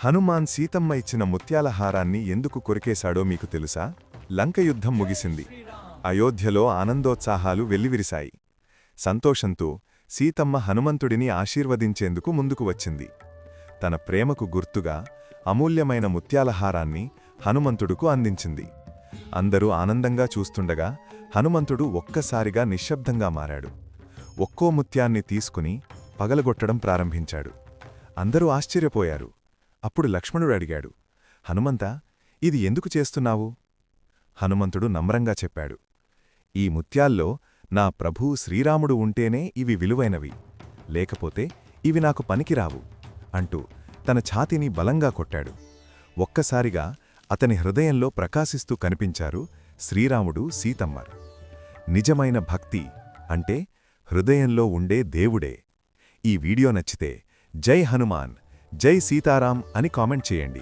హనుమాన్ సీతమ్మ ఇచ్చిన ముత్యాల హారాన్ని ఎందుకు కొరికేశాడో మీకు తెలుసా? లంక యుద్ధం ముగిసింది. అయోధ్యలో ఆనందోత్సాహాలు వెల్లివిరిశాయి. సంతోషంతో సీతమ్మ హనుమంతుడిని ఆశీర్వదించేందుకు ముందుకు వచ్చింది. తన ప్రేమకు గుర్తుగా అమూల్యమైన ముత్యాల హారాన్ని హనుమంతుడుకు అందించింది. అందరూ ఆనందంగా చూస్తుండగా హనుమంతుడు ఒక్కసారిగా నిశ్శబ్దంగా మారాడు. ఒక్కో ముత్యాన్ని తీసుకుని పగలగొట్టడం ప్రారంభించాడు. అందరూ ఆశ్చర్యపోయారు. అప్పుడు లక్ష్మణుడు అడిగాడు, హనుమంతా, ఇది ఎందుకు చేస్తున్నావు? హనుమంతుడు నమ్రంగా చెప్పాడు, ఈ ముత్యాల్లో నా ప్రభువు శ్రీరాముడు ఉంటేనే ఇవి విలువైనవి, లేకపోతే ఇవి నాకు పనికిరావు అంటూ తన ఛాతీని బలంగా కొట్టాడు. ఒక్కసారిగా అతని హృదయంలో ప్రకాశిస్తూ కనిపించారు శ్రీరాముడు, సీతమ్మ. నిజమైన భక్తి అంటే హృదయంలో ఉండే దేవుడే. ఈ వీడియో నచ్చితే జై హనుమాన్, జై సీతారాం అని కామెంట్ చేయండి.